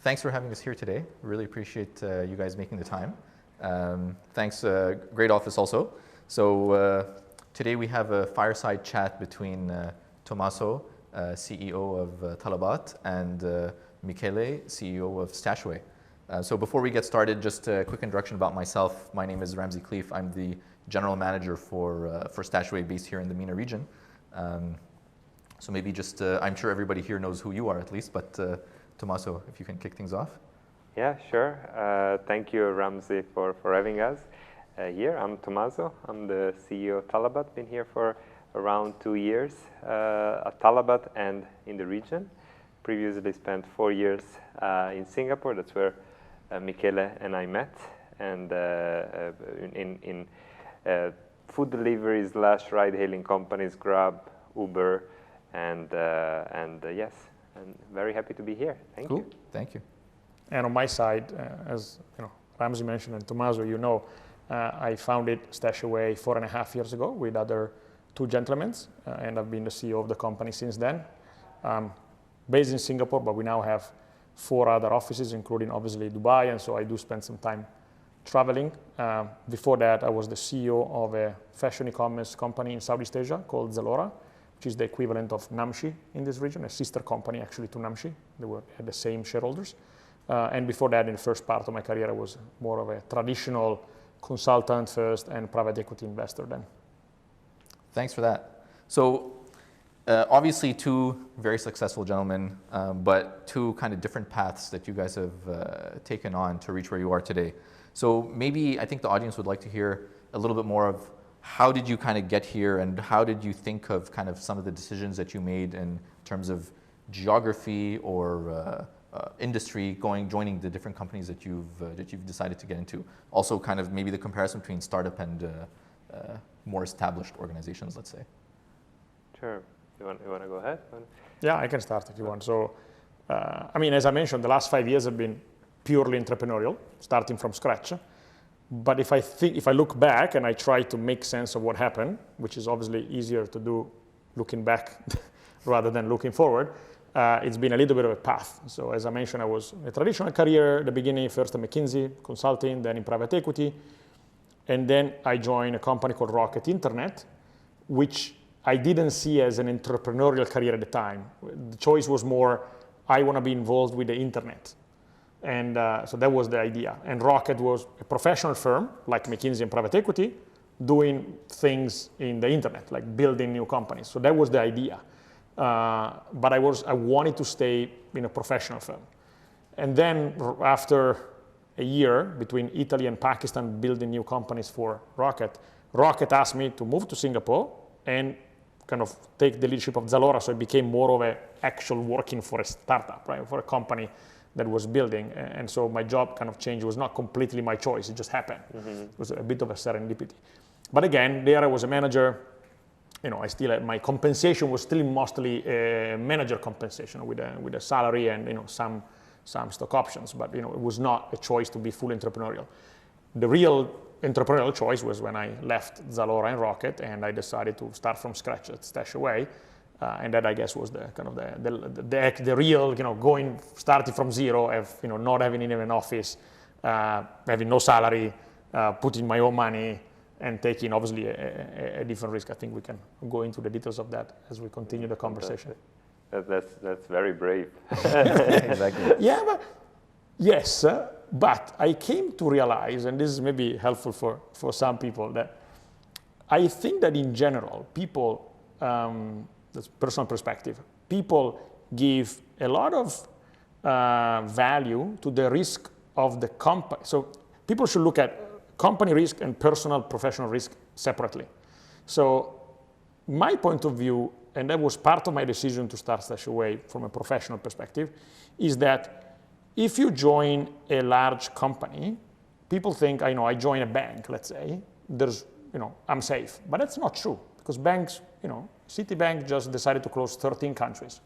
Thanks for having us here today. Really appreciate you guys making the time. Thanks, great office also. So today we have a fireside chat between Tomaso, CEO of Talabat, and Michele, CEO of StashAway. So before we get started, just a quick introduction about myself. My name is Ramzi Khalif. I'm the general manager for StashAway based here in the MENA region. So maybe just, I'm sure everybody here knows who you are at least, but Tomaso, if you can kick things off. Yeah, sure. Thank you, Ramzi, for having us here. I'm Tomaso. I'm the CEO of Talabat. Been here for around 2 years at Talabat and in the region. Previously spent 4 years in Singapore. That's where Michele and I met. And in food delivery / ride-hailing companies, Grab, Uber, and yes. And very happy to be here. Thank you. Thank you. And on my side, as you know, Ramzi mentioned and Tomaso, you know, I founded StashAway 4.5 years ago with other 2 gentlemen, and I've been the CEO of the company since then. Based in Singapore, but we now have 4 other offices, including obviously Dubai, and so I do spend some time traveling. Before that, I was the CEO of a fashion e-commerce company in Southeast Asia called Zalora, which is the equivalent of Namshi in this region, a sister company actually to Namshi. They had the same shareholders. And before that, in the first part of my career, I was more of a traditional consultant first and private equity investor then. Thanks for that. So obviously 2 very successful gentlemen, but 2 kind of different paths that you guys have taken on to reach where you are today. So maybe I think the audience would like to hear a little bit more of how did you kind of get here, and how did you think of kind of some of the decisions that you made in terms of geography or industry, joining the different companies that you've decided to get into? Also, kind of maybe the comparison between startup and more established organizations, let's say. Sure. You want to go ahead? Yeah, I can start if you want. So, I mean, as I mentioned, the last 5 years have been purely entrepreneurial, starting from scratch. But if I look back and I try to make sense of what happened, which is obviously easier to do looking back rather than looking forward, it's been a little bit of a path. So as I mentioned, I was in a traditional career at the beginning, first at McKinsey, consulting, then in private equity. And then I joined a company called Rocket Internet, which I didn't see as an entrepreneurial career at the time. The choice was more, I want to be involved with the internet. And so that was the idea. And Rocket was a professional firm, like McKinsey and private equity, doing things in the internet, like building new companies. So that was the idea. But I wanted to stay in a professional firm. And then after a year between Italy and Pakistan building new companies for Rocket asked me to move to Singapore and kind of take the leadership of Zalora. So it became more of an actual working for a startup, right, for a company that was building. And so my job kind of changed. It was not completely my choice. It just happened. Mm-hmm. It was a bit of a serendipity. But again, there I was a manager. You know, I still had, my compensation was still mostly a manager compensation with a salary and, you know, some stock options. But, you know, it was not a choice to be fully entrepreneurial. The real entrepreneurial choice was when I left Zalora and Rocket and I decided to start from scratch at StashAway. And that, I guess, was the kind of the real, you know, starting from zero, you know, not having even an office, having no salary, putting my own money, and taking obviously a different risk. I think we can go into the details of that as we continue the conversation. That's very brave. Exactly. Yeah, but yes, but I came to realize, and this is maybe helpful for some people, that I think that in general, people. That's personal perspective. People give a lot of value to the risk of the company. So people should look at company risk and personal professional risk separately. So my point of view, and that was part of my decision to start StashAway from a professional perspective, is that if you join a large company, people think, I join a bank, let's say, I'm safe. But that's not true, because banks, Citibank just decided to close 13 countries.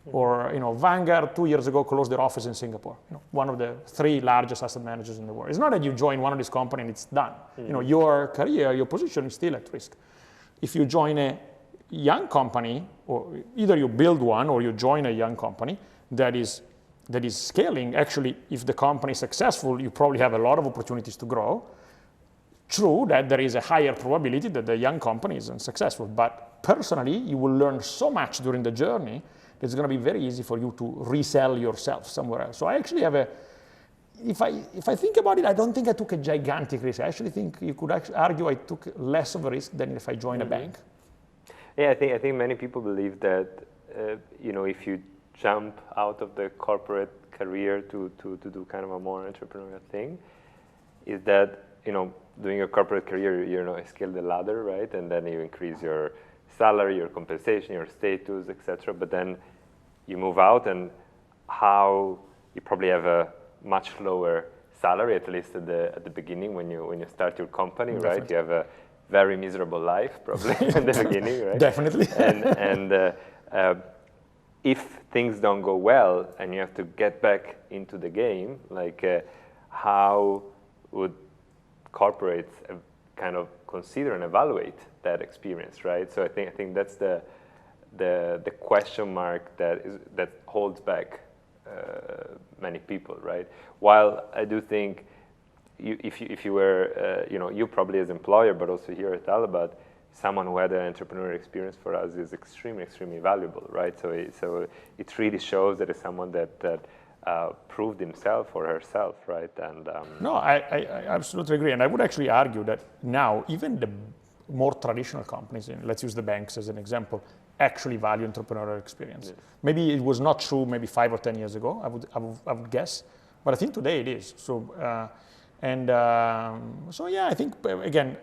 Or, Vanguard 2 years ago closed their office in Singapore. One of the 3 largest asset managers in the world. It's not that you join one of these companies and it's done. Your career, your position is still at risk. If you join a young company, or either you build one or you join a young company that is that is scaling, actually, if the company is successful, you probably have a lot of opportunities to grow. True that there is a higher probability that the young company isn't successful, but personally, you will learn so much during the journey that it's going to be very easy for you to resell yourself somewhere else. So I actually have if I think about it, I don't think I took a gigantic risk. I actually think you could actually argue I took less of a risk than if I joined a bank. Yeah, I think many people believe that if you jump out of the corporate career to do kind of a more entrepreneurial thing, is that doing a corporate career, you scale the ladder, right, and then you increase your salary, your compensation, your status, etc. But then you move out, and how you probably have a much lower salary, at least at the beginning when you start your company, Definitely. right? You have a very miserable life probably in the beginning, right? Definitely. And if things don't go well and you have to get back into the game, like how would corporates kind of consider and evaluate that experience, right? So I think that's the question mark that holds back many people, right? While I do think if you were you probably as employer, but also here at Talabat, someone who had an entrepreneurial experience for us is extremely valuable, right? So it really shows that it's someone that proved himself or herself, right? And no, I absolutely agree, and I would actually argue that now even the more traditional companies, let's use the banks as an example, actually value entrepreneurial experience. Yes. Maybe it was not true maybe 5 or 10 years ago, I would guess, but I think today it is. So so yeah, I think again,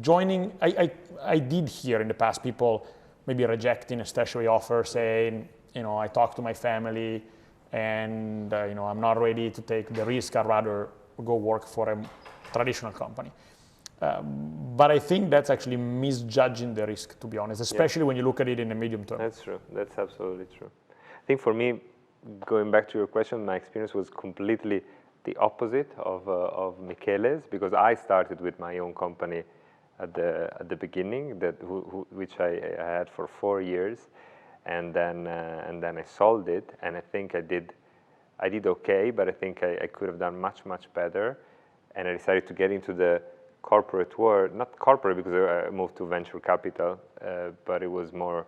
joining, I did hear in the past people maybe rejecting a StashAway offer, saying, I talked to my family and I'm not ready to take the risk. I'd rather go work for a traditional company. But I think that's actually misjudging the risk, to be honest, especially when you look at it in the medium term. That's true. That's absolutely true. I think for me, going back to your question, my experience was completely the opposite of Michele's, because I started with my own company at the beginning, which I had for 4 years, and then I sold it, and I think I did okay, but I think I could have done much better, and I decided to get into the corporate world, not corporate because I moved to venture capital, but it was more,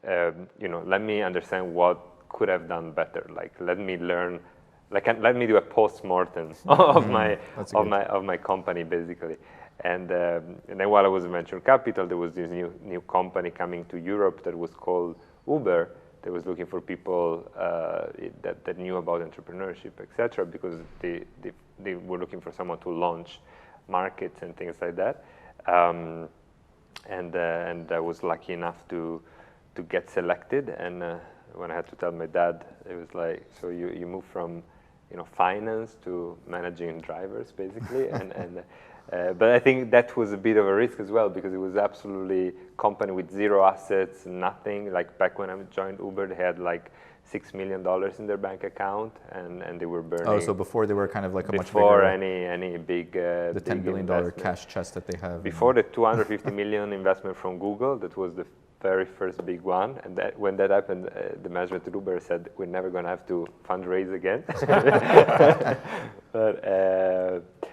let me understand what could have done better. Like, let me learn, let me do a post-mortem of my company, basically. And then while I was in venture capital, there was this new company coming to Europe that was called Uber. That was looking for people that knew about entrepreneurship, etc., because they were looking for someone to launch markets and things like that. And I was lucky enough to get selected. And when I had to tell my dad, it was like, so you move from finance to managing drivers, basically. But I think that was a bit of a risk as well, because it was absolutely company with zero assets, nothing. Like back when I joined Uber, they had like $6 million in their bank account, and they were burning. Oh, so before they were kind of like a much bigger. Before any big. The $10 billion cash chest that they have. Before the 250 million investment from Google, that was the very first big one, and when that happened, the management at Uber said, we're never going to have to fundraise again.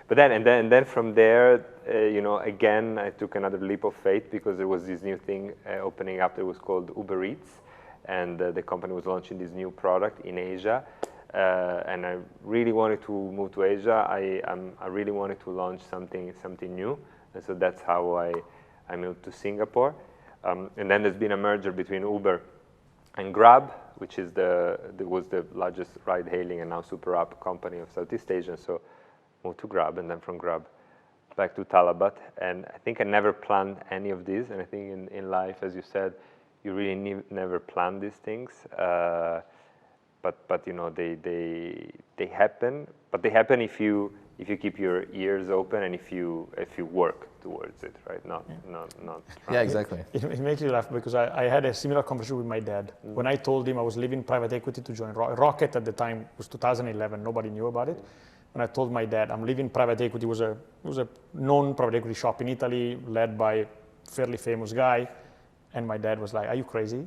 But then from there, again, I took another leap of faith, because there was this new thing opening up that was called UberEATS, and the company was launching this new product in Asia, and I really wanted to move to Asia. I really wanted to launch something new, and so that's how I moved to Singapore. And then there's been a merger between Uber and Grab, which was the largest ride-hailing and now super app company of Southeast Asia. So moved to Grab, and then from Grab back to Talabat. And I think I never planned any of these. And I think in life, as you said, you really never plan these things. But they happen. But they happen if you keep your ears open and if you work towards it, right? Not. Yeah, exactly. It makes me laugh, because I had a similar conversation with my dad. When I told him I was leaving private equity to join Rocket at the time, was 2011, nobody knew about it. When I told my dad I'm leaving private equity, it was a known private equity shop in Italy, led by a fairly famous guy, And my dad was like, "Are you crazy?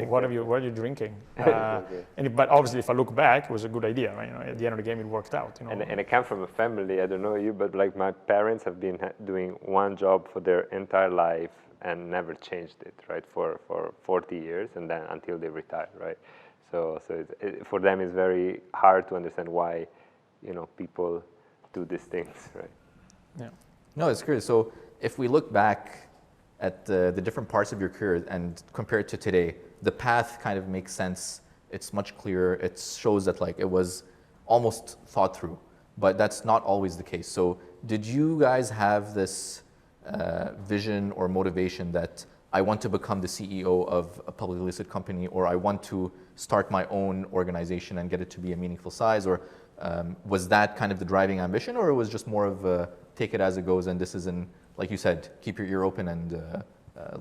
What are you drinking?" Okay. But obviously, if I look back, it was a good idea, right? At the end of the game, it worked out. And I come from a family, I don't know you, but like my parents have been doing one job for their entire life and never changed it, right? For 40 years, and then until they retire, right? So for them, it's very hard to understand why, people do these things, right? Yeah. No, it's curious. So if we look back at the different parts of your career and compare it to today, the path kind of makes sense. It's much clearer. It shows that like it was almost thought through, but that's not always the case. So did you guys have this vision or motivation that I want to become the CEO of a publicly listed company, or I want to start my own organization and get it to be a meaningful size? Or was that kind of the driving ambition, or it was just more of a take it as it goes, and this is like you said, keep your ear open and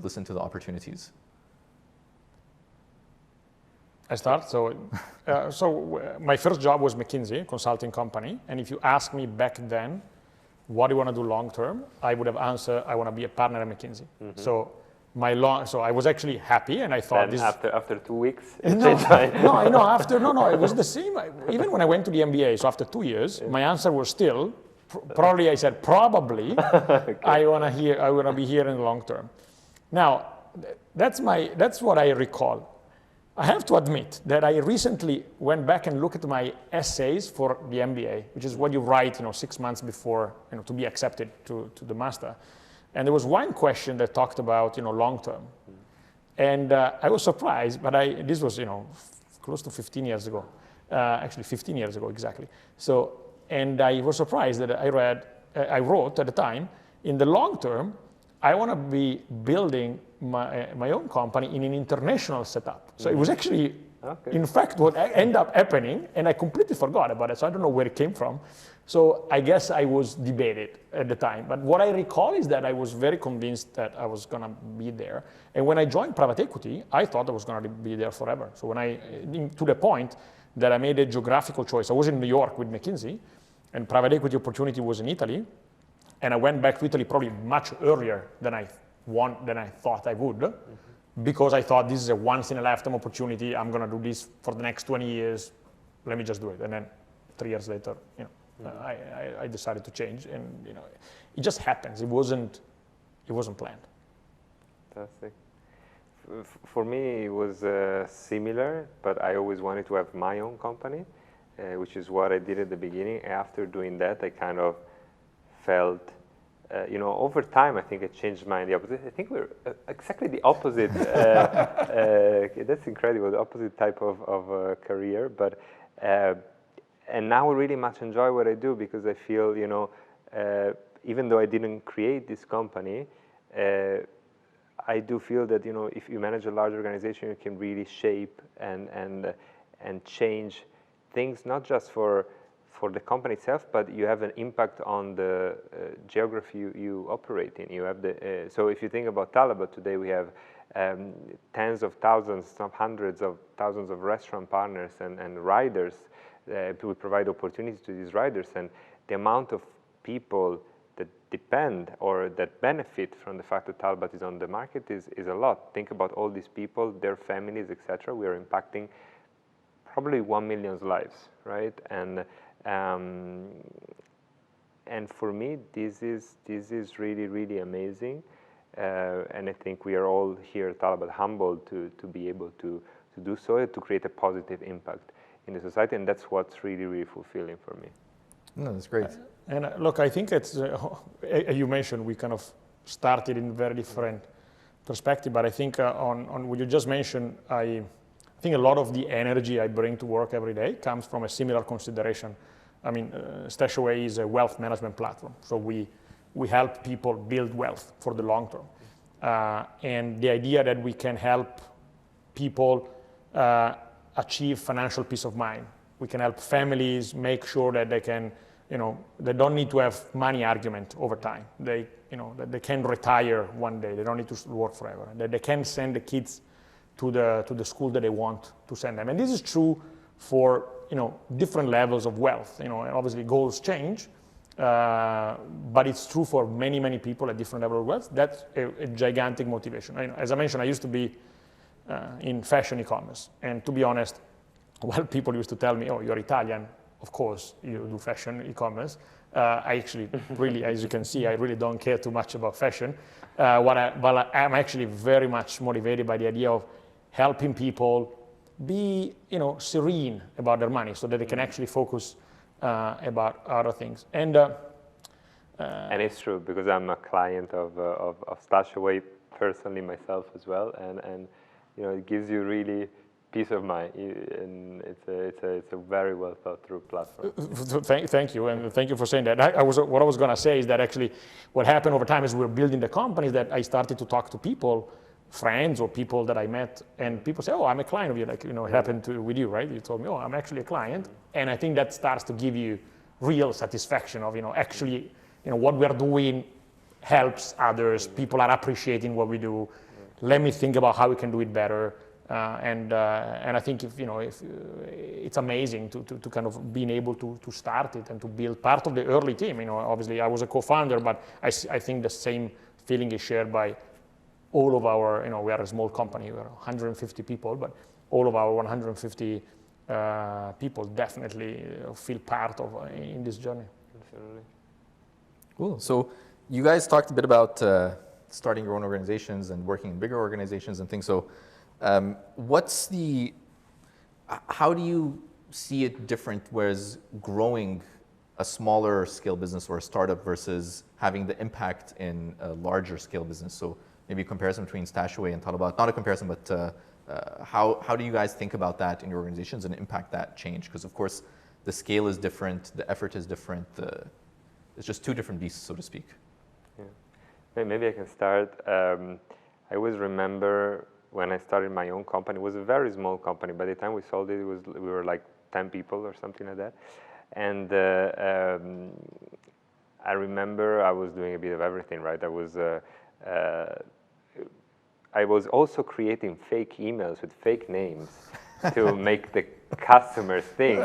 listen to the opportunities? I start. So my first job was McKinsey, a consulting company. And if you ask me back then, what do you want to do long term? I would have answered, I want to be a partner at McKinsey. Mm-hmm. So I was actually happy, and I thought then after 2 weeks. It was the same. Even when I went to the MBA, so after 2 years, my answer was still probably. I said probably. Okay. I want to be here in the long term. Now, that's what I recall. I have to admit that I recently went back and looked at my essays for the MBA, which is what you write, 6 months before, to be accepted to the master. And there was one question that talked about, long term. And I was surprised, but this was, close to 15 years ago. Actually, 15 years ago, exactly. So, and I was surprised that I wrote at the time, in the long term, I want to be building my own company in an international setup. So it was actually, in fact, what ended up happening, and I completely forgot about it, so I don't know where it came from. So I guess I was debated at the time. But what I recall is that I was very convinced that I was going to be there. And when I joined private equity, I thought I was going to be there forever. So to the point that I made a geographical choice. I was in New York with McKinsey, and private equity opportunity was in Italy. And I went back to Italy probably much earlier than I thought I would, because I thought this is a once in a lifetime opportunity. I'm going to do this for the next 20 years. Let me just do it. And then 3 years later, I decided to change, and it just happens. It wasn't planned. Fantastic. For me, it was similar, but I always wanted to have my own company, which is what I did at the beginning. After doing that, I kind of felt, over time, I think I changed mine the opposite. I think we're exactly the opposite. That's incredible, the opposite type of career. But and now I really much enjoy what I do, because I feel, even though I didn't create this company, I do feel that, if you manage a large organization, you can really shape and change things, not just for the company itself, but you have an impact on the geography you operate in. You have so if you think about Talabat today, we have tens of thousands, some hundreds of thousands of restaurant partners and riders. We provide opportunities to these riders, and the amount of people that depend or that benefit from the fact that Talabat is on the market is a lot. Think about all these people, their families, etc. We are impacting probably 1 million's lives, right? And for me, this is really, really amazing. And I think we are all here at Talabat humbled to be able to do so, to create a positive impact in the society, and that's what's really, really fulfilling for me. No, that's great. And look, I think it's, you mentioned we kind of started in very different perspective, but I think on what you just mentioned, I think a lot of the energy I bring to work every day comes from a similar consideration. I mean, StashAway is a wealth management platform, so we help people build wealth for the long term. And the idea that we can help people achieve financial peace of mind. We can help families make sure that they can, they don't need to have money argument over time. That they can retire one day. They don't need to work forever. That they can send the kids to the school that they want to send them. And this is true for different levels of wealth. And obviously goals change, but it's true for many, many people at different levels of wealth. That's a gigantic motivation. As I mentioned, I used to be in fashion e-commerce. And to be honest, well, people used to tell me, oh, you're Italian, of course you do fashion e-commerce. I actually really, as you can see, I really don't care too much about fashion. But I'm actually very much motivated by the idea of helping people be, serene about their money so that they can actually focus about other things. And it's true, because I'm a client of StashAway personally myself as well, and it gives you really peace of mind, and it's a very well thought through platform. Thank you, and thank you for saying that. What I was going to say is that actually what happened over time as we were building the company is that I started to talk to people, friends or people that I met, and people say, oh, I'm a client of you, like, it happened with you, right? You told me, oh, I'm actually a client. And I think that starts to give you real satisfaction of, actually, what we're doing helps others, people are appreciating what we do. Let me think about how we can do it better. And I think if it's amazing to kind of being able to start it and to build part of the early team. Obviously I was a co-founder, but I think the same feeling is shared by all of our, we are a small company, we're 150 people, but all of our 150 people definitely feel part of in this journey. Absolutely. Cool. So you guys talked a bit about starting your own organizations and working in bigger organizations and things. So how do you see it different, whereas growing a smaller scale business or a startup versus having the impact in a larger scale business? So maybe a comparison between StashAway and Talabat, not a comparison, but how do you guys think about that in your organizations and impact that change? Because of course the scale is different, the effort is different, it's just two different beasts, so to speak. Yeah. Maybe I can start. I always remember when I started my own company, it was a very small company. By the time we sold it, we were like 10 people or something like that. And I remember I was doing a bit of everything, right? I was also creating fake emails with fake names to make the customers think.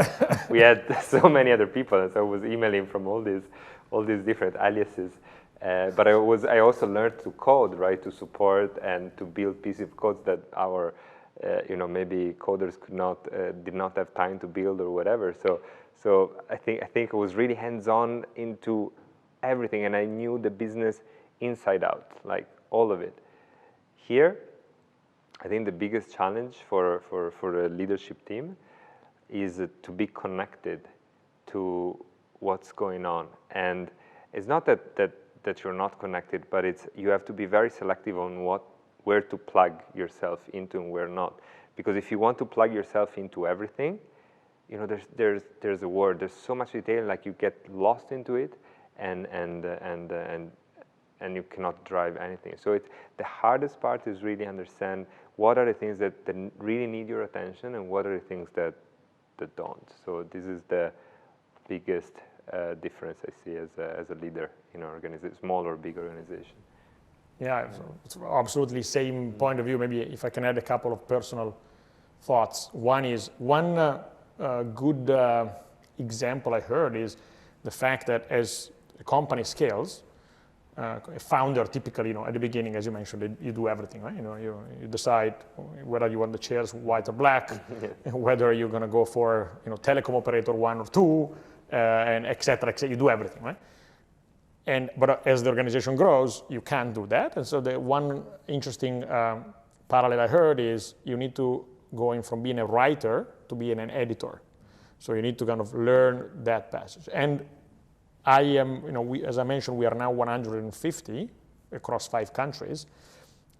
We had so many other people, and so I was emailing from all these different aliases. But I also learned to code, right, to support and to build pieces of code that our, maybe coders did not have time to build or whatever. So I think I was really hands-on into everything, and I knew the business inside out, like all of it. Here, I think the biggest challenge for a leadership team is to be connected to what's going on. And it's not that you're not connected, but you have to be very selective on where to plug yourself into and where not. Because if you want to plug yourself into everything, there's a word, there's so much detail, like you get lost into it, and you cannot drive anything. So the hardest part is really understand what are the things that really need your attention and what are the things that don't. So this is the biggest difference I see as a leader in an organization, small or big organization. Yeah, it's absolutely same point of view. Maybe if I can add a couple of personal thoughts. One good example I heard is the fact that as a company scales, a founder typically, at the beginning, as you mentioned, you do everything, right? You decide whether you want the chairs white or black, whether you're going to go for, telecom operator 1 or 2, and et cetera, you do everything, right? But as the organization grows, you can't do that. And so the one interesting parallel I heard is you need to go in from being a writer to being an editor. So you need to kind of learn that passage. And I am, as I mentioned, we are now 150 across 5 countries.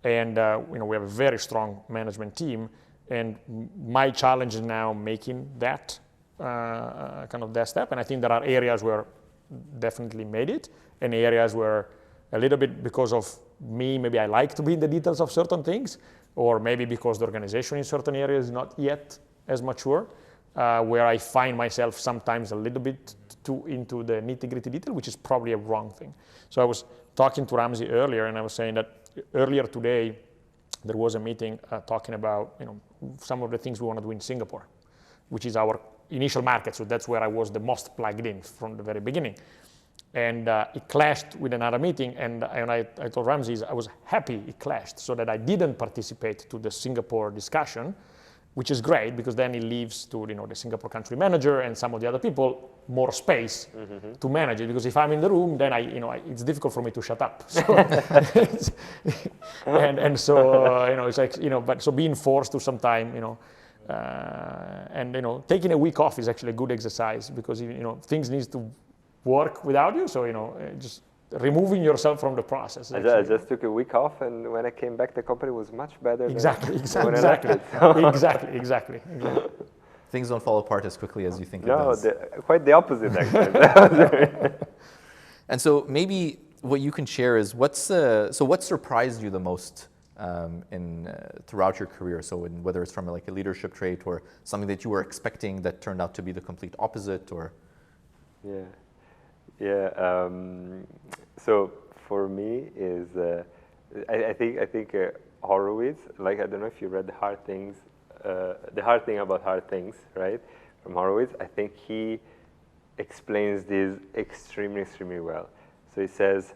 And, we have a very strong management team. And my challenge is now making that kind of that step. And I think there are areas where definitely made it, and areas where a little bit because of me, maybe I like to be in the details of certain things, or maybe because the organization in certain areas is not yet as mature, where I find myself sometimes a little bit too into the nitty-gritty detail, which is probably a wrong thing. So I was talking to Ramsey earlier, and I was saying that earlier today, there was a meeting talking about some of the things we want to do in Singapore, which is our initial market. So that's where I was the most plugged in from the very beginning. And it clashed with another meeting, and I told Ramses I was happy it clashed so that I didn't participate to the Singapore discussion, which is great because then it leaves to the Singapore country manager and some of the other people more space to manage it. Because if I'm in the room, then it's difficult for me to shut up. So and so it's like but so being forced to some time and taking a week off is actually a good exercise because things need to work without you. So just removing yourself from the process. I just took a week off, and when I came back, the company was much better. Exactly. Things don't fall apart as quickly as you think it No, does. quite the opposite, actually. And so maybe what you can share is what surprised you the most throughout your career? So whether it's from like a leadership trait or something that you were expecting that turned out to be the complete opposite, or so for me is I think Horowitz, like, I don't know if you read The Hard Thing About Hard Things, right, from Horowitz. I think he explains this extremely well. So he says,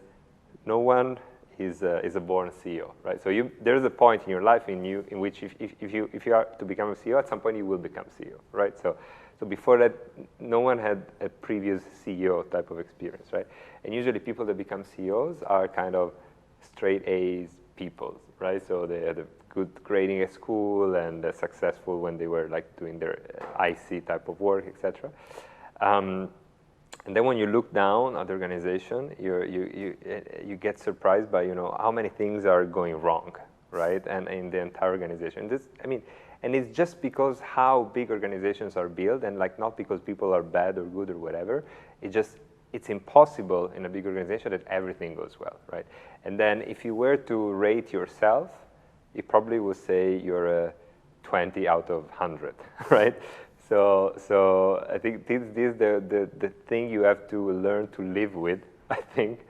no one is a born CEO, right? So there's a point in your life in which if you are to become a CEO, at some point you will become CEO, right? So before that, no one had a previous CEO type of experience, right? And usually people that become CEOs are kind of straight A's people, right? So they had a good grading at school and successful when they were like doing their IC type of work, etc. And then when you look down at the organization, you get surprised by how many things are going wrong, right? And in the entire organization, and it's just because how big organizations are built, and like not because people are bad or good or whatever. It's impossible in a big organization that everything goes well, right? And then if you were to rate yourself, you probably would say you're a 20 out of 100, right? So I think this is the thing you have to learn to live with, I think.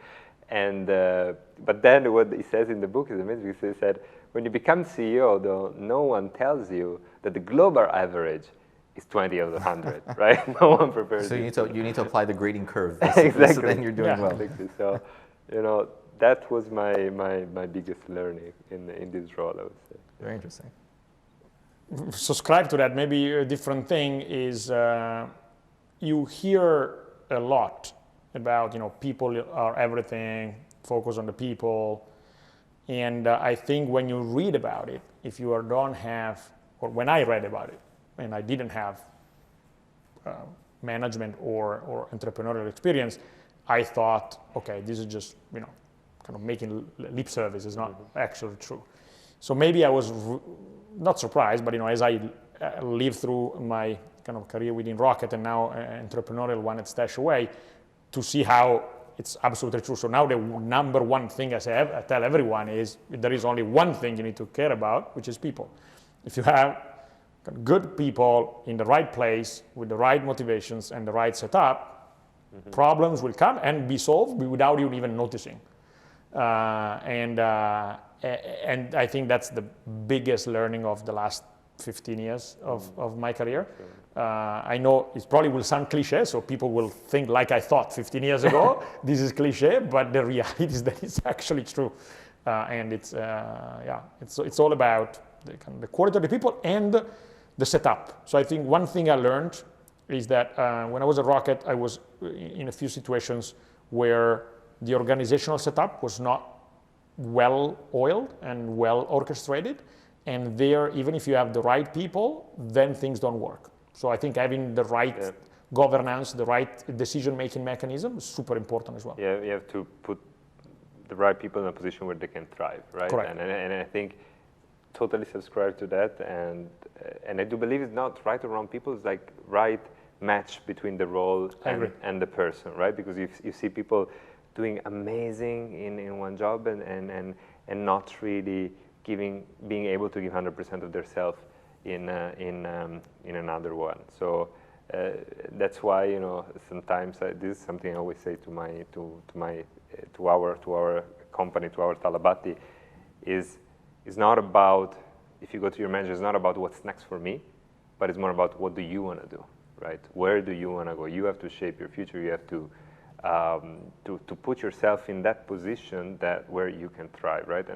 And but then what he says in the book is amazing. He said, when you become CEO, though, no one tells you that the global average is 20 out of 100, right? No one prepares. So you need to apply the grading curve. Exactly. So then you're doing well. Exactly. So that was my biggest learning in this role, I would say. Very interesting. Subscribe to that. Maybe a different thing is you hear a lot about people are everything, focus on the people. And I think when you read about it, if you don't have, or when I read about it, and I didn't have management or entrepreneurial experience, I thought, okay, this is just kind of making lip service. It's not actually true. So maybe I was not surprised, but as I lived through my kind of career within Rocket and now entrepreneurial one at StashAway, to see how it's absolutely true. So now the number one thing I tell everyone is there is only one thing you need to care about, which is people. If you have good people in the right place with the right motivations and the right setup, problems will come and be solved without you even noticing. And I think that's the biggest learning of the last 15 years of my career. I know it probably will sound cliche, so people will think like I thought 15 years ago, this is cliche, but the reality is that it's actually true. And it's all about the quality of the people and the setup. So I think one thing I learned is that when I was at Rocket, I was in a few situations where the organizational setup was not well oiled and well orchestrated. And there, even if you have the right people, then things don't work. So I think having the right governance, the right decision-making mechanism is super important as well. Yeah, you have to put the right people in a position where they can thrive, right? Correct. And I think totally subscribe to that. And I do believe it's not right or wrong people. It's like right match between the role and the person, right? Because you see people doing amazing in one job and not really being able to give 100% of their self in another one. So that's why sometimes this is something I always say to our company, to our Talabati, is not about, if you go to your manager, it's not about what's next for me, but it's more about what do you want to do, right? Where do you want to go? You have to shape your future. You have to to put yourself in that position that where you can thrive, right?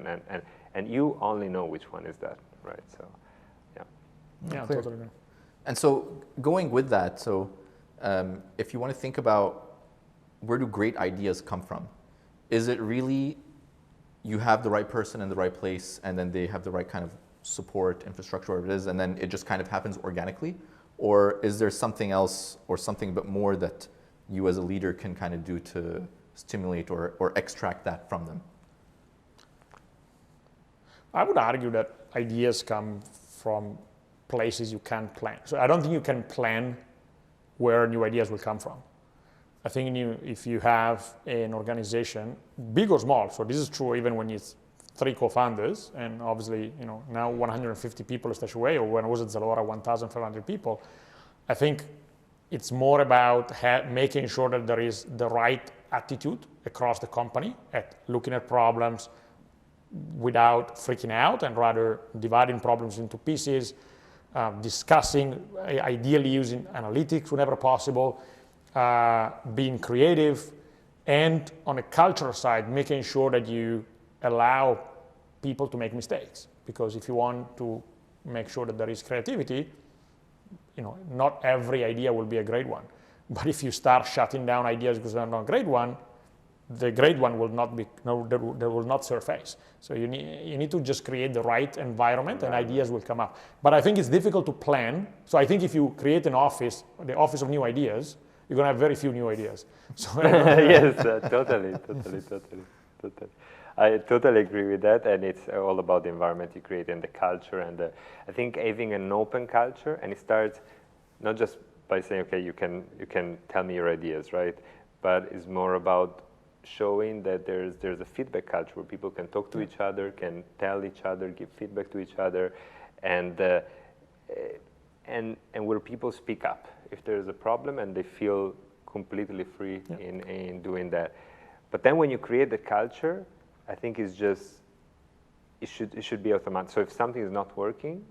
And you only know which one is that, right? So, yeah. Yeah, Clear. totally. And so going with that, so if you want to think about where do great ideas come from, is it really you have the right person in the right place and then they have the right kind of support, infrastructure, whatever it is, and then it just kind of happens organically? Or is there something else or something a bit more that you as a leader can kind of do to stimulate or extract that from them? I would argue that ideas come from places you can't plan. So I don't think you can plan where new ideas will come from. I think if you have an organization, big or small, so this is true even when it's 3 co-founders, and obviously, now 150 people at StashAway, or when I was at Zalora, 1,500 people. I think it's more about making sure that there is the right attitude across the company at looking at problems without freaking out, and rather dividing problems into pieces, discussing, ideally using analytics whenever possible, being creative, and on a cultural side, making sure that you allow people to make mistakes. Because if you want to make sure that there is creativity, not every idea will be a great one. But if you start shutting down ideas because they're not a great one, the great one will not be, they will not surface. So you need to just create the right environment, and ideas will come up. But I think it's difficult to plan. So I think if you create an office, the office of new ideas, you're going to have very few new ideas. So yes, totally. I totally agree with that, and it's all about the environment you create and the culture. And I think having an open culture, and it starts not just by saying, okay, you can tell me your ideas, right? But it's more about showing that there's a feedback culture where people can talk to each other, can tell each other, give feedback to each other, and where people speak up if there's a problem, and they feel completely free in doing that. But then when you create the culture, I think it's just it should be automatic. So if something is not working,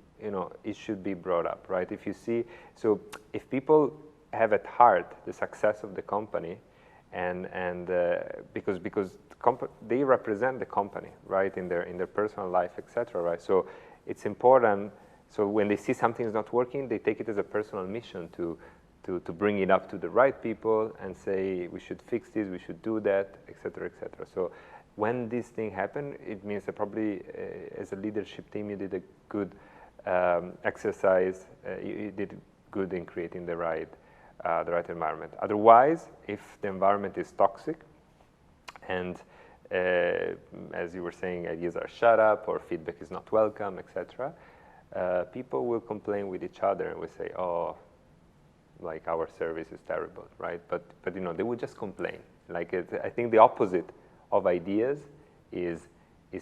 it should be brought up, right? If you see, so if people have at heart the success of the company, and because they represent the company, right, in their personal life, etc., right? So it's important. So when they see something is not working, they take it as a personal mission to bring it up to the right people and say we should fix this, we should do that, etc., etc. So when this thing happened, it means that probably as a leadership team you did a good exercise. You did good in creating the right environment. Otherwise, if the environment is toxic, and as you were saying, ideas are shut up or feedback is not welcome, etc., people will complain with each other and will say, "Oh, like our service is terrible," right? But they would just complain. Like I think the opposite of ideas is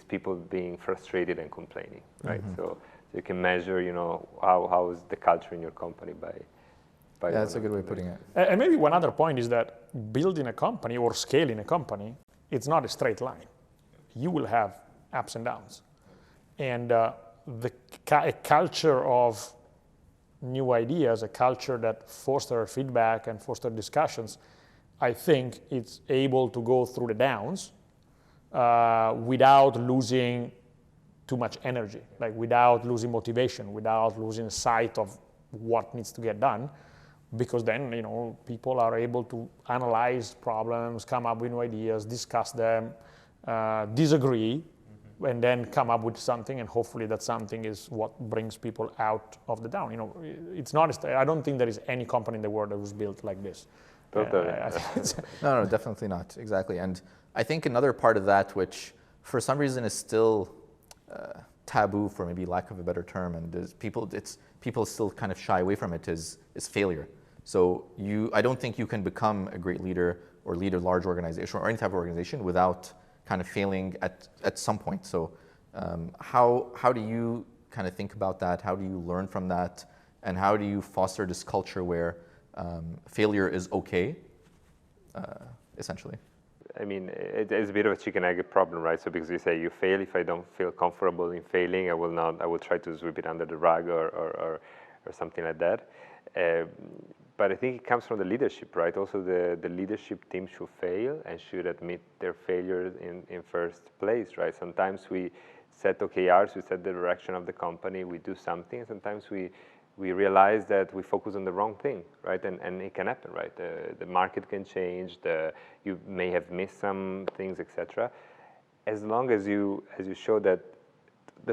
people being frustrated and complaining, right? Mm-hmm. So you can measure, how is the culture in your company by yeah, that's a good way of putting it. And maybe one other point is that building a company or scaling a company, it's not a straight line. You will have ups and downs. And a culture of new ideas, a culture that fosters feedback and fosters discussions, I think it's able to go through the downs without losing too much energy, like without losing motivation, without losing sight of what needs to get done. Because then, people are able to analyze problems, come up with new ideas, discuss them, disagree, and then come up with something, and hopefully that something is what brings people out of the down. It's not. I don't think there is any company in the world that was built like this. Totally. No, definitely not. Exactly. And I think another part of that, which for some reason is still taboo, for maybe lack of a better term, and people still kind of shy away from it, is failure. So I don't think you can become a great leader or lead a large organization or any type of organization without kind of failing at some point. So how do you kind of think about that? How do you learn from that? And how do you foster this culture where failure is okay, essentially? I mean, it's a bit of a chicken egg problem, right? So because you say you fail, if I don't feel comfortable in failing, I will try to sweep it under the rug or something like that. but I think it comes from the leadership, right? Also, the leadership team should fail and should admit their failures in first place, right? Sometimes we set OKRs, we set the direction of the company, we do something, and sometimes we realize that we focus on the wrong thing, right? And it can happen, right? The market can change, you may have missed some things, etc. As long as you show that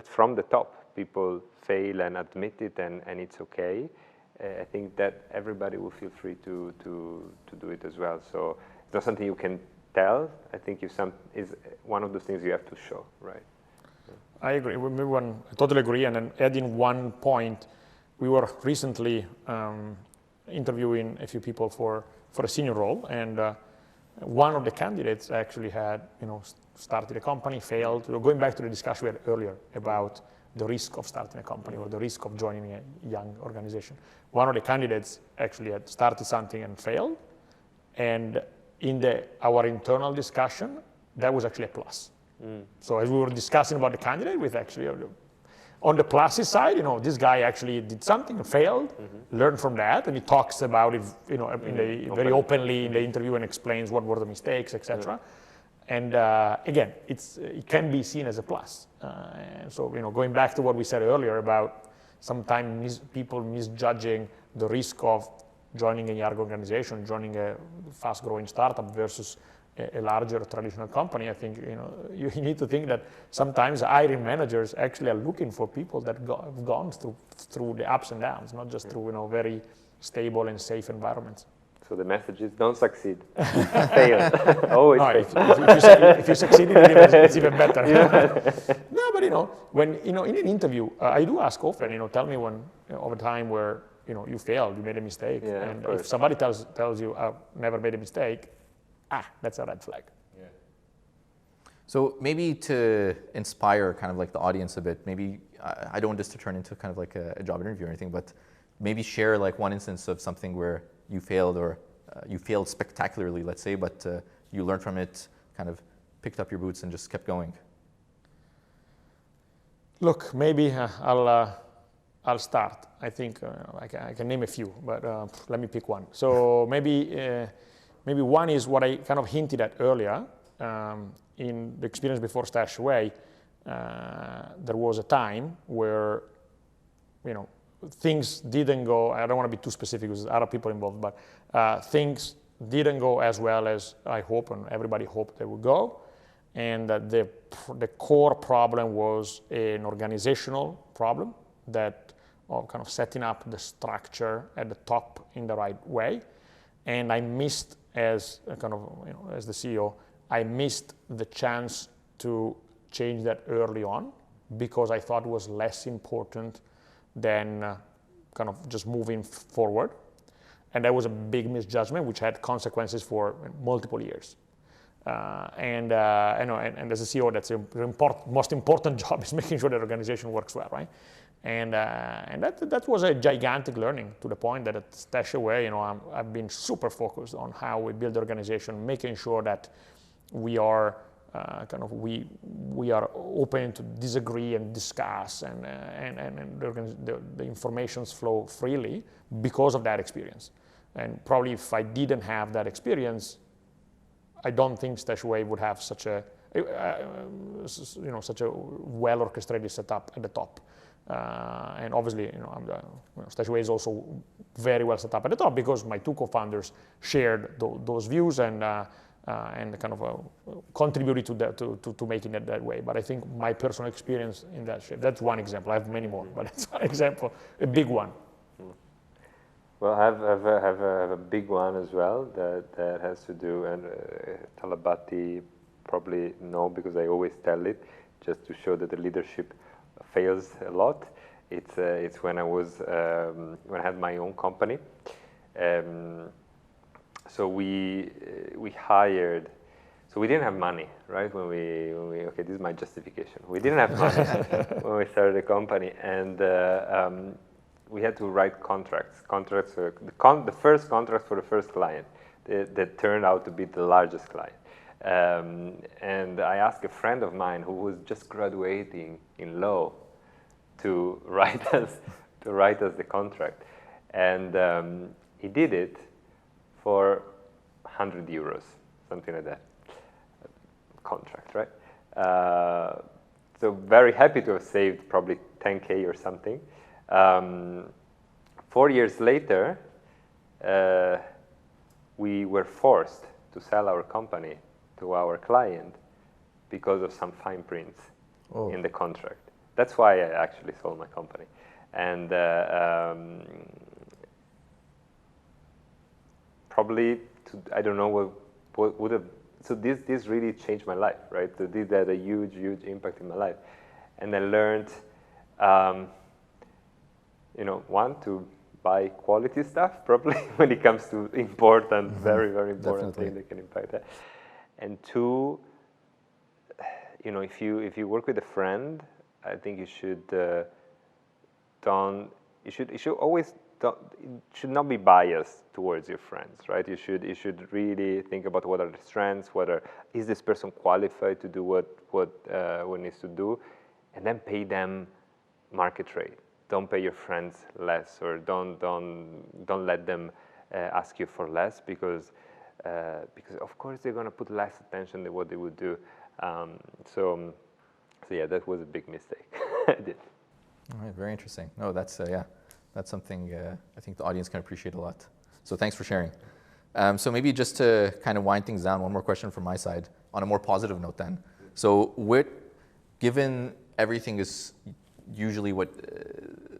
from the top, people fail and admit it, and it's okay, I think that everybody will feel free to do it as well. So it's not something you can tell. I think is one of the things you have to show, right? I agree. I totally agree. And then adding one point, we were recently interviewing a few people for a senior role, and one of the candidates actually had, started a company, failed. Going back to the discussion we had earlier about the risk of starting a company or the risk of joining a young organization. One of the candidates actually had started something and failed, and in our internal discussion, that was actually a plus. So as we were discussing about the candidate, with actually on the pluses side, this guy actually did something and failed, learned from that, and he talks about it, very openly in the interview and explains what were the mistakes, etc. And again, it can be seen as a plus. So going back to what we said earlier about sometimes people misjudging the risk of joining a young organization, joining a fast-growing startup versus a larger traditional company. I think you need to think that sometimes hiring managers actually are looking for people that have gone through the ups and downs, not just through very stable and safe environments. So the message is don't succeed, fail. Always fail. If you succeed, it's even better. No, but when in an interview, I do ask often, tell me one over time where you failed, you made a mistake, and if somebody tells you I've never made a mistake, that's a red flag. Yeah. So maybe to inspire kind of like the audience a bit, maybe I don't want this to turn into kind of like a job interview or anything, but maybe share like one instance of something where you failed or you failed spectacularly, let's say, but you learned from it, kind of picked up your boots and just kept going. Look, maybe I'll start. I think I can name a few, but let me pick one. So maybe one is what I kind of hinted at earlier. In the experience before StashAway, there was a time where, things didn't go, I don't want to be too specific because there are other people involved, but things didn't go as well as I hope and everybody hoped they would go. And the core problem was an organizational problem of kind of setting up the structure at the top in the right way. And I missed, as the CEO, I missed the chance to change that early on because I thought it was less important than kind of just moving forward. And that was a big misjudgment, which had consequences for multiple years. And as a CEO, that's the most important job is making sure that the organization works well, right? And that was a gigantic learning, to the point that at StashAway, I've been super focused on how we build the organization, making sure that we are we are open to disagree and discuss, and the informations flow freely because of that experience. And probably if I didn't have that experience, I don't think StashAway would have such a well orchestrated setup at the top. And obviously, StashAway is also very well set up at the top because my two co-founders shared those views and kind of contributed to making it that way. But I think my personal experience in that's one example. I have many more, but that's one example, a big one. Well, I have a big one as well that has to do, and Talabat probably know because I always tell it, just to show that the leadership fails a lot. It's when I had my own company. So we hired. So we didn't have money, right? When we okay, this is my justification. We didn't have money when we started the company, and we had to write contracts. The first contract for the first client that turned out to be the largest client. And I asked a friend of mine who was just graduating in law to write us the contract, and he did it for 100 euros, something like that, contract, right? So very happy to have saved probably 10K or something. 4 years later, we were forced to sell our company to our client because of some fine prints in the contract. That's why I actually sold my company. And probably, I don't know what would have, so this really changed my life, right? So this had a huge impact in my life. And I learned, one, to buy quality stuff, probably, when it comes to important, very important thing that can impact that. And two, if you work with a friend, I think you should should not be biased towards your friends, right? You should really think about what are the strengths, is this person qualified to do what needs to do, and then pay them market rate. Don't pay your friends less, or don't let them ask you for less, because of course they're going to put less attention than what they would do. So yeah, that was a big mistake I did. All right, very interesting. No, that's something I think the audience can appreciate a lot. So thanks for sharing. So maybe just to kind of wind things down, one more question from my side on a more positive note then. So given everything is usually what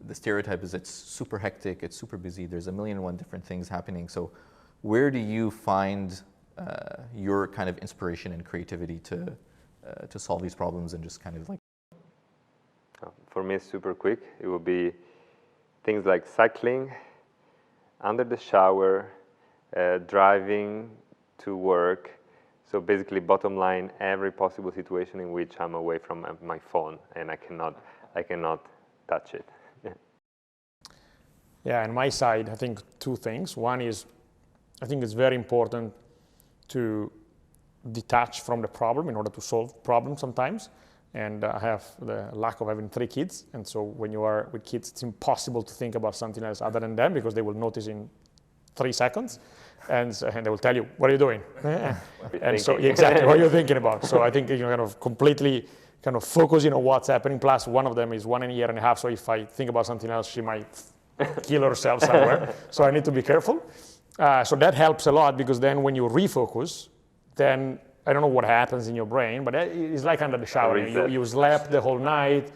the stereotype is, it's super hectic, it's super busy, there's 1,000,001 different things happening. So where do you find your kind of inspiration and creativity to solve these problems and just kind of like? For me, it's super quick. It will be things like cycling, under the shower, driving to work. So basically, bottom line, every possible situation in which I'm away from my phone and I cannot touch it. Yeah, on my side, I think two things. One is, I think it's very important to detach from the problem in order to solve problems sometimes. And I have the luck of having 3 kids. And so when you are with kids, it's impossible to think about something else other than them, because they will notice in 3 seconds. And they will tell you, what are you doing? And so exactly, what are you thinking about? So I think kind of completely kind of focusing on what's happening. Plus, one of them is 1 year and a half. So if I think about something else, she might kill herself somewhere. So I need to be careful. So that helps a lot, because then when you refocus, then I don't know what happens in your brain, but it's like under the shower. You slept the whole night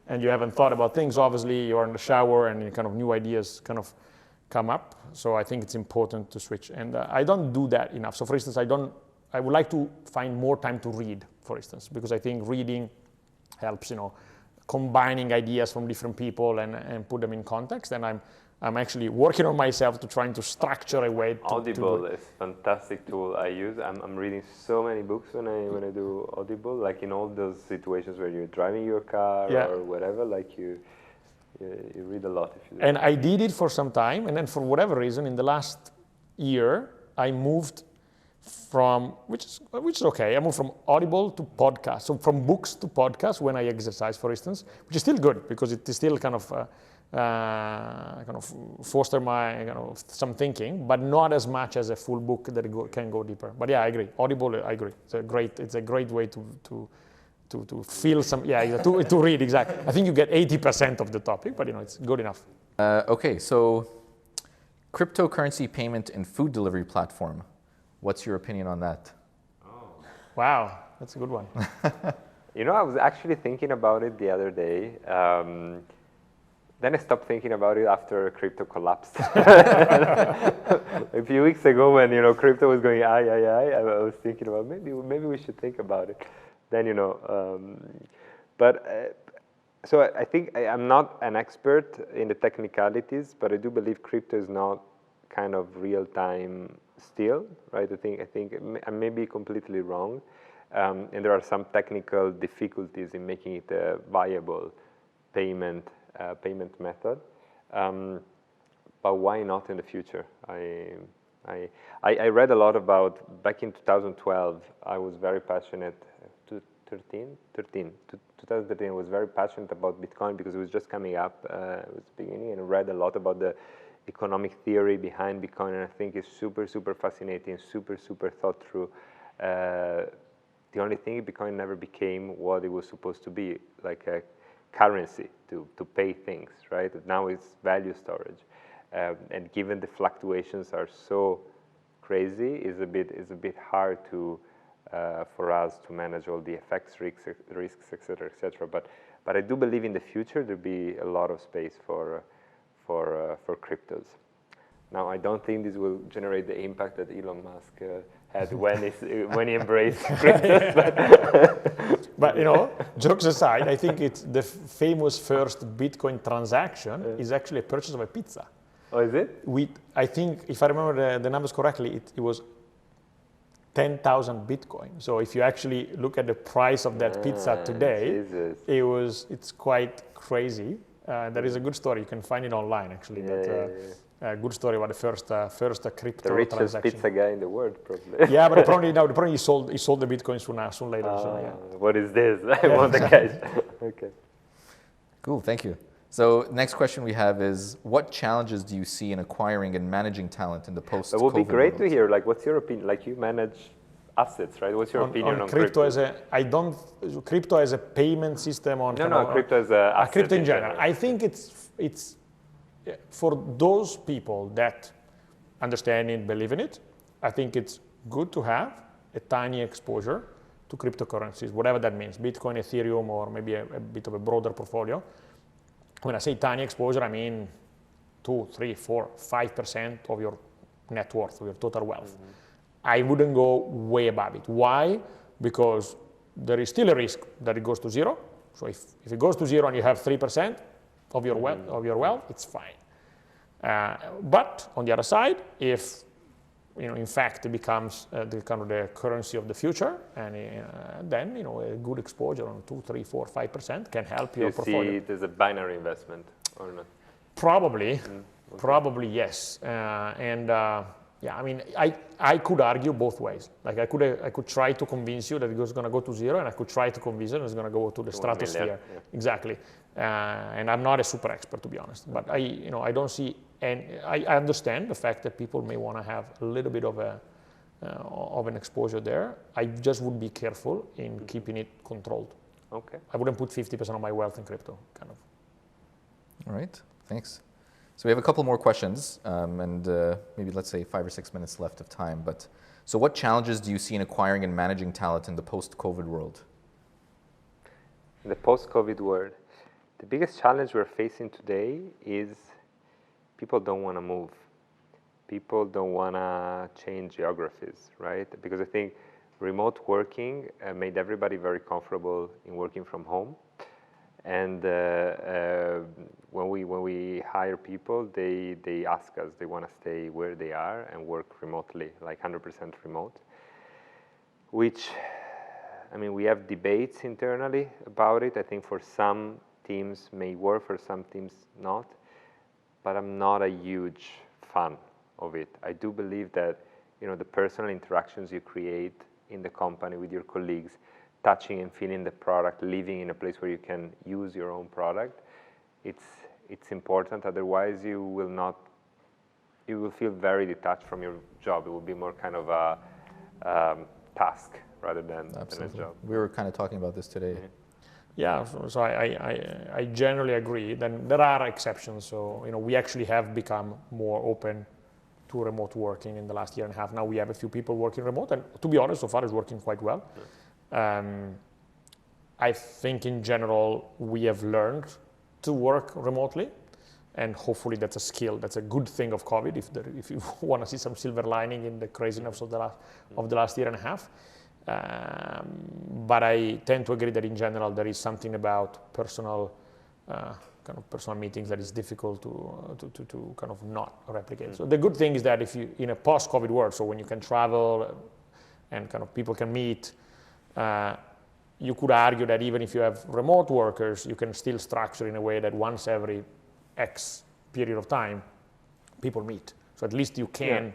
and you haven't thought about things. Obviously, you're in the shower and kind of new ideas kind of come up. So I think it's important to switch. And I don't do that enough. So for instance, I would like to find more time to read, for instance, because I think reading helps, combining ideas from different people and put them in context. And I'm actually working on myself to trying to structure a way to Audible is a fantastic tool I use. I'm reading so many books when I do Audible, like in all those situations where you're driving your car or whatever, like you read a lot if you do. And I did it for some time, and then for whatever reason, in the last year, I moved from, which is okay, I moved from Audible to podcast. So from books to podcast when I exercise, for instance, which is still good, because it is still kind of foster my some thinking, but not as much as a full book that can go deeper. But yeah, I agree. Audible, I agree. It's a great way to feel some, to read, exactly. I think you get 80% of the topic, but it's good enough. Okay, so cryptocurrency payment and food delivery platform. What's your opinion on that? Oh. Wow, that's a good one. I was actually thinking about it the other day. Then I stopped thinking about it after crypto collapsed. A few weeks ago, when crypto was going I was thinking about maybe we should think about it. Then so I think I'm not an expert in the technicalities, but I do believe crypto is not kind of real time still, right? I think I may be completely wrong, and there are some technical difficulties in making it a viable payment method, but why not in the future? I read a lot about, back in 2012, I was very passionate, 2013, I was very passionate about Bitcoin because it was just coming up, it was beginning, and I read a lot about the economic theory behind Bitcoin, and I think it's super, super fascinating, super, super thought through. The only thing, Bitcoin never became what it was supposed to be, like a currency to pay things, right? Now it's value storage. And given the fluctuations are so crazy, it's a bit hard to for us to manage all the FX risks, et cetera. But I do believe in the future there'll be a lot of space for cryptos. Now, I don't think this will generate the impact that Elon Musk had when he embraced cryptos. But jokes aside, I think it's the famous first Bitcoin transaction is actually a purchase of a pizza. Oh, is it? I think, if I remember the numbers correctly, it was 10,000 Bitcoin. So if you actually look at the price of that pizza today, it's quite crazy. There is a good story. You can find it online, actually. A good story about the first crypto transaction. The richest pizza guy in the world, probably. Yeah, but apparently he sold the Bitcoins soon later. So, yeah. What is this? I want the cash. Okay. Cool, thank you. So next question we have is, what challenges do you see in acquiring and managing talent in the post-COVID It would be great world? to hear, like, what's your opinion? Like, you manage assets, right? What's your opinion on crypto? Crypto as a payment system on... Crypto as a asset. Crypto in general. I think it's for those people that understand it, believe in it, I think it's good to have a tiny exposure to cryptocurrencies, whatever that means, Bitcoin, Ethereum, or maybe a bit of a broader portfolio. When I say tiny exposure, I mean 2, 3, 4, 5% of your net worth, of your total wealth. Mm-hmm. I wouldn't go way above it. Why? Because there is still a risk that it goes to zero. So if it goes to zero and you have 3% of your wealth, it's fine. But on the other side, if in fact it becomes the currency of the future, and then a good exposure on 2, 3, 4, 5% can help your portfolio. You see it as a binary investment or not? Probably, probably yes. Yeah, I mean, I could argue both ways. Like I could try to convince you that it's going to go to zero, and I could try to convince you that it's going to go to the stratosphere. Yeah. Exactly. And I'm not a super expert, to be honest. But I don't see, and I understand the fact that people may want to have a little bit of an exposure there. I just would be careful in keeping it controlled. Okay. I wouldn't put 50% of my wealth in crypto, kind of. All right. Thanks. So we have a couple more questions, and maybe let's say 5 or 6 minutes left of time. But so what challenges do you see in acquiring and managing talent in the post-COVID world? In the post-COVID world, the biggest challenge we're facing today is people don't want to move. People don't want to change geographies, right? Because I think remote working made everybody very comfortable in working from home. And when we hire people, they ask us, they want to stay where they are and work remotely, like 100% remote. Which, I mean, we have debates internally about it. I think for some teams may work, for some teams not. But I'm not a huge fan of it. I do believe that the personal interactions you create in the company with your colleagues, touching and feeling the product, living in a place where you can use your own product, it's important. Otherwise, you will feel very detached from your job. It will be more kind of a task rather than a job. We were kind of talking about this today. Mm-hmm. Yeah, so I generally agree. Then there are exceptions. So we actually have become more open to remote working in the last year and a half. Now we have a few people working remote, and to be honest, so far it's working quite well. I think in general we have learned to work remotely, and hopefully that's a skill. That's a good thing of COVID. If you want to see some silver lining in the craziness of the last year and a half. But I tend to agree that in general there is something about personal meetings that is difficult to kind of not replicate. So the good thing is that if you in a post-COVID world, so when you can travel and kind of people can meet, you could argue that even if you have remote workers, you can still structure in a way that once every X period of time, people meet. So at least you can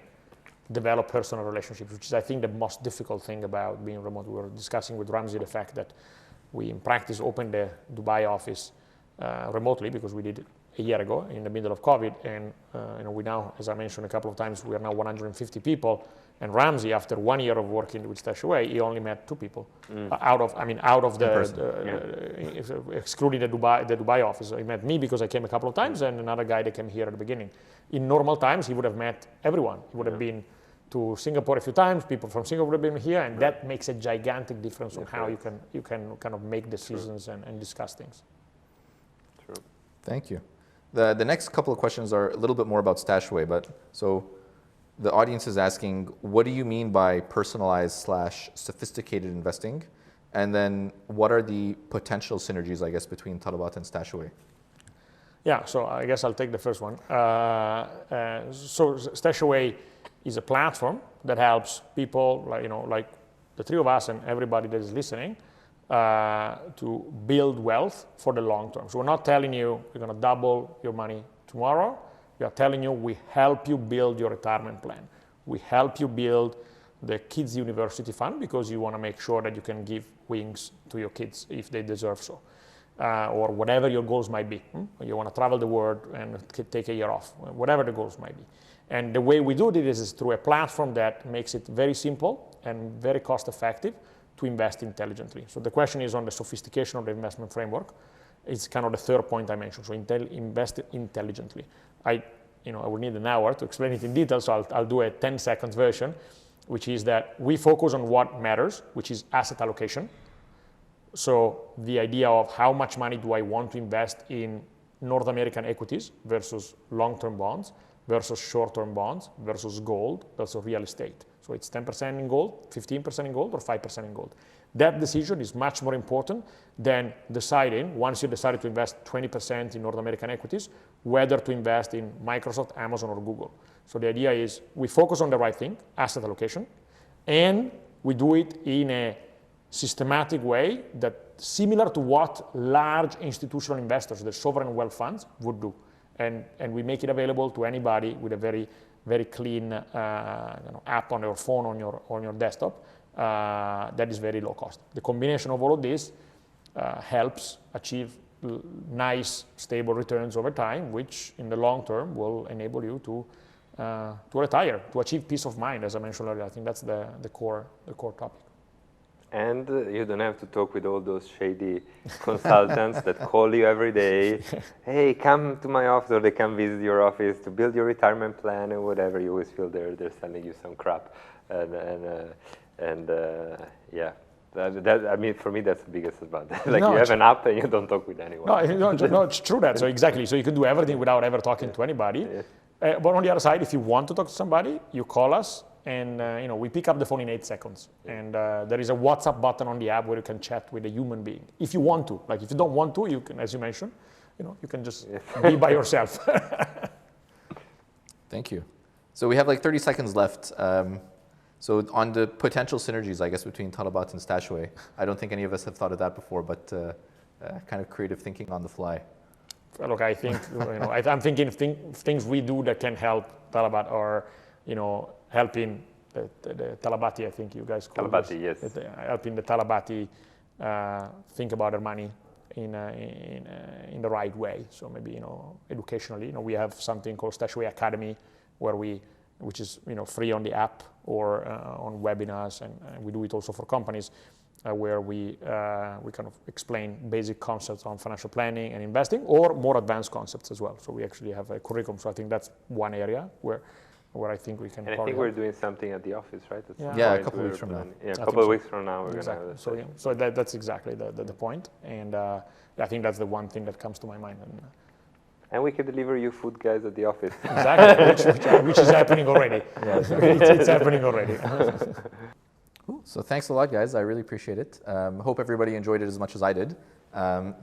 develop personal relationships, which is, I think, the most difficult thing about being remote. We were discussing with Ramsey the fact that we, in practice, opened the Dubai office remotely because we did a year ago in the middle of COVID, and we now, as I mentioned a couple of times, we are now 150 people. And Ramsey, after 1 year of working with StashAway, he only met 2 people out of excluding the Dubai office. So he met me because I came a couple of times, and another guy that came here at the beginning. In normal times, he would have met everyone. He would have been to Singapore a few times. People from Singapore would have been here, and that makes a gigantic difference on how you can kind of make decisions and discuss things. True. Thank you. The next couple of questions are a little bit more about StashAway, but so the audience is asking, what do you mean by personalized / sophisticated investing? And then what are the potential synergies, I guess, between Talabat and StashAway? Yeah, so I guess I'll take the first one. So StashAway is a platform that helps people like the three of us and everybody that is listening to build wealth for the long term. So we're not telling you you're going to double your money tomorrow. We are telling you we help you build your retirement plan. We help you build the kids' university fund because you want to make sure that you can give wings to your kids if they deserve so. Or whatever your goals might be. You want to travel the world and take a year off, whatever the goals might be. And the way we do this is through a platform that makes it very simple and very cost effective to invest intelligently. So the question is on the sophistication of the investment framework. It's kind of the third point I mentioned. So invest intelligently. I will need an hour to explain it in detail, so I'll do a 10-second version, which is that we focus on what matters, which is asset allocation. So the idea of how much money do I want to invest in North American equities versus long-term bonds, versus short-term bonds, versus gold, versus real estate. So it's 10% in gold, 15% in gold, or 5% in gold. That decision is much more important than deciding, once you decided to invest 20% in North American equities, whether to invest in Microsoft, Amazon, or Google. So the idea is we focus on the right thing, asset allocation, and we do it in a systematic way that similar to what large institutional investors, the sovereign wealth funds, would do. And we make it available to anybody with a very, very clean app on your phone, on your desktop, that is very low cost. The combination of all of this helps achieve nice, stable returns over time, which in the long term will enable you to retire, to achieve peace of mind, as I mentioned earlier. I think that's the core topic. And you don't have to talk with all those shady consultants that call you every day. Hey, come to my office, or they come visit your office to build your retirement plan or whatever. You always feel they're selling you some crap. Yeah, I mean, for me, that's the biggest advantage. Like, you have an app and you don't talk with anyone. No, it's true that. So exactly. So you can do everything without ever talking to anybody. Yeah. But on the other side, if you want to talk to somebody, you call us. And we pick up the phone in 8 seconds. And there is a WhatsApp button on the app where you can chat with a human being. If you want to. Like if you don't want to, you can, as you mentioned, you can just be by yourself. Thank you. So we have like 30 seconds left. So on the potential synergies, I guess, between Talabat and StashAway, I don't think any of us have thought of that before, but kind of creative thinking on the fly. Look, I think, I'm thinking things we do that can help Talabat or, helping the Talabati, I think you guys call it. Talabati, yes. Helping the Talabati think about their money in the right way. So maybe, educationally, we have something called Stashway Academy which is, free on the app or on webinars, and we do it also for companies where we kind of explain basic concepts on financial planning and investing, or more advanced concepts as well. So we actually have a curriculum. So I think that's one area where I think we can. And I think we're doing something at the office, right? Yeah, a couple of weeks from now. Yeah, a couple of weeks from now we're going to have that. So that's exactly the point. And I think that's the one thing that comes to my mind. And we can deliver you food, guys, at the office. Exactly, which is happening already. Yeah, it's happening already. Cool. So thanks a lot, guys. I really appreciate it. Hope everybody enjoyed it as much as I did.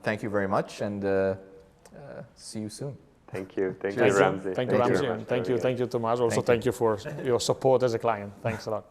Thank you very much, and see you soon. Thank you, Ramsey. Thank you, Ramsey, and thank you, Tomaso. Also, thank you for your support as a client. Thanks a lot.